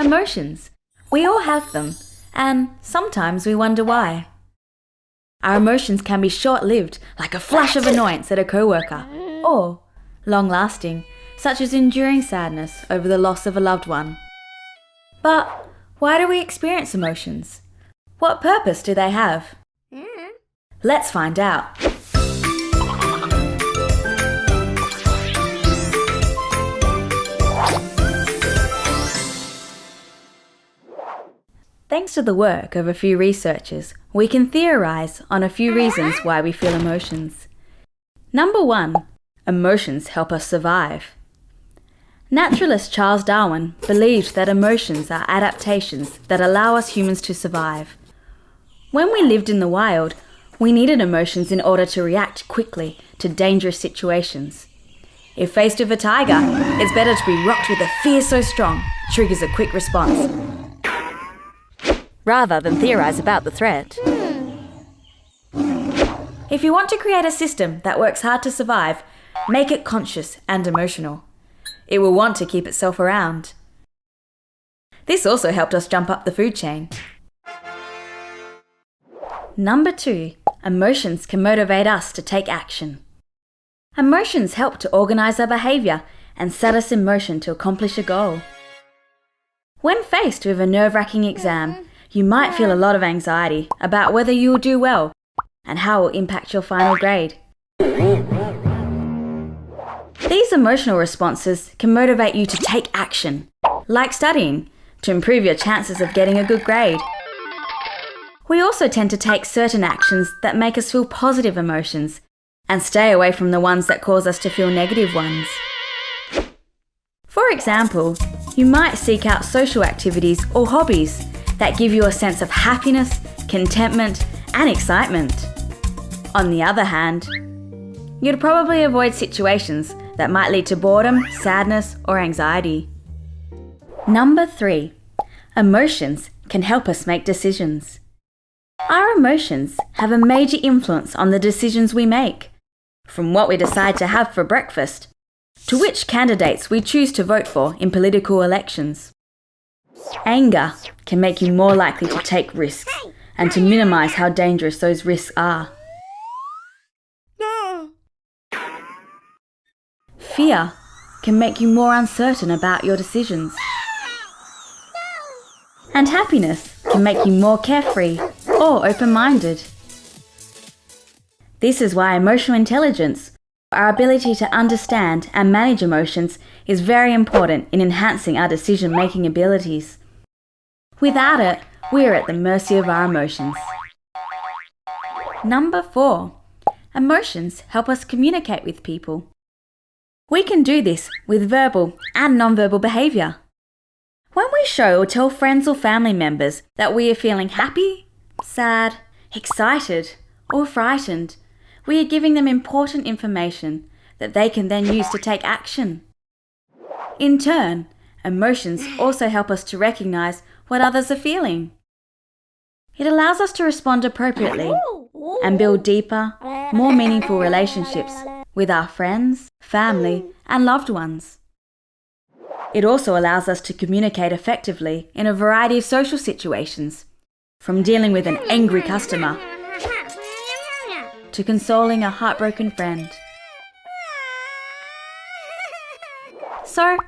Emotions. We all have them, and sometimes we wonder why. Our emotions can be short-lived, like a flash of annoyance at a coworker, or long-lasting, such as enduring sadness over the loss of a loved one. But why do we experience emotions? What purpose do they have? Let's find out. Thanks to the work of a few researchers, we can theorize on a few reasons why we feel emotions. Number 1, emotions help us survive. Naturalist Charles Darwin believed that emotions are adaptations that allow us humans to survive. When we lived in the wild, we needed emotions in order to react quickly to dangerous situations. If faced with a tiger, it's better to be rocked with a fear so strong, triggers a quick response, rather than theorize about the threat. If you want to create a system that works hard to survive, make it conscious and emotional. It will want to keep itself around. This also helped us jump up the food chain. Number 2, emotions can motivate us to take action. Emotions help to organize our behavior and set us in motion to accomplish a goal. When faced with a nerve-wracking exam, you might feel a lot of anxiety about whether you will do well and how it will impact your final grade. These emotional responses can motivate you to take action, like studying, to improve your chances of getting a good grade. We also tend to take certain actions that make us feel positive emotions and stay away from the ones that cause us to feel negative ones. For example, you might seek out social activities or hobbies that give you a sense of happiness, contentment, and excitement. On the other hand, you'd probably avoid situations that might lead to boredom, sadness, or anxiety. Number 3, emotions can help us make decisions. Our emotions have a major influence on the decisions we make, from what we decide to have for breakfast, to which candidates we choose to vote for in political elections. Anger can make you more likely to take risks and to minimize how dangerous those risks are. Fear can make you more uncertain about your decisions. And happiness can make you more carefree or open-minded. This is why emotional intelligence, our ability to understand and manage emotions, is very important in enhancing our decision-making abilities. Without it, we are at the mercy of our emotions. Number 4, emotions help us communicate with people. We can do this with verbal and non-verbal behaviour. When we show or tell friends or family members that we are feeling happy, sad, excited, or frightened, we are giving them important information that they can then use to take action. In turn, emotions also help us to recognise what others are feeling. It allows us to respond appropriately and build deeper, more meaningful relationships with our friends, family, and loved ones. It also allows us to communicate effectively in a variety of social situations, from dealing with an angry customer to consoling a heartbroken friend. So,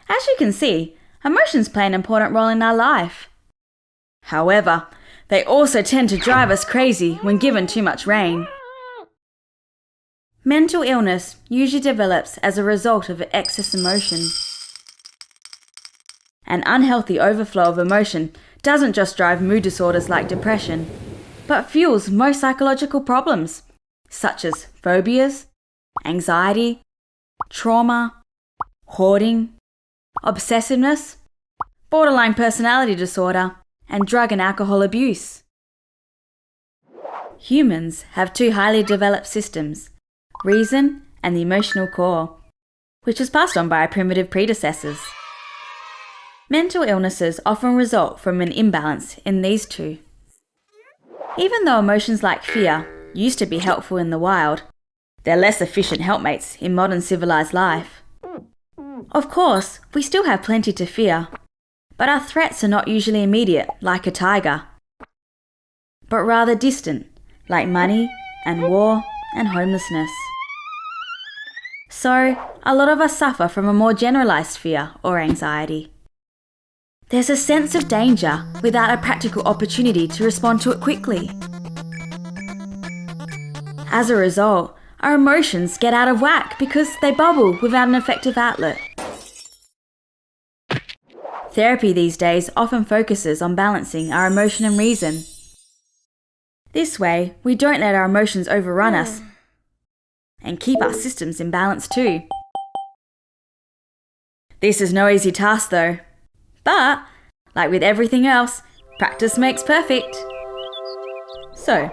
as you can see, emotions play an important role in our life. However, they also tend to drive us crazy when given too much rein. Mental illness usually develops as a result of excess emotion. An unhealthy overflow of emotion doesn't just drive mood disorders like depression, but fuels most psychological problems, such as phobias, anxiety, trauma, hoarding, obsessiveness, borderline personality disorder, and drug and alcohol abuse. Humans have 2 highly developed systems, reason and the emotional core, which was passed on by our primitive predecessors. Mental illnesses often result from an imbalance in these 2. Even though emotions like fear used to be helpful in the wild, they're less efficient helpmates in modern civilized life. Of course, we still have plenty to fear, But our threats are not usually immediate, like a tiger, but rather distant, like money and war and homelessness. So, a lot of us suffer from a more generalised fear or anxiety. There's a sense of danger without a practical opportunity to respond to it quickly. As a result, our emotions get out of whack because they bubble without an effective outlet. Therapy these days often focuses on balancing our emotion and reason. This way, we don't let our emotions overrun us and keep our systems in balance too. This is no easy task though, but like with everything else, practice makes perfect. So,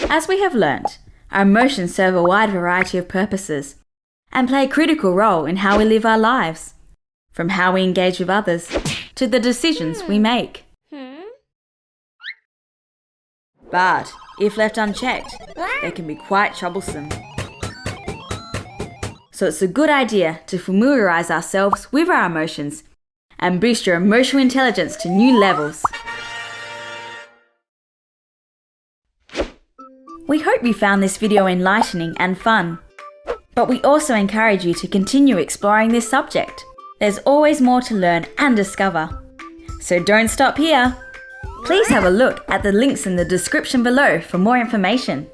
as we have learnt, our emotions serve a wide variety of purposes and play a critical role in how we live our lives, from how we engage with others to the decisions we make. But if left unchecked, they can be quite troublesome. So it's a good idea to familiarise ourselves with our emotions and boost your emotional intelligence to new levels. We hope you found this video enlightening and fun, but we also encourage you to continue exploring this subject. There's always more to learn and discover. So don't stop here. Please have a look at the links in the description below for more information.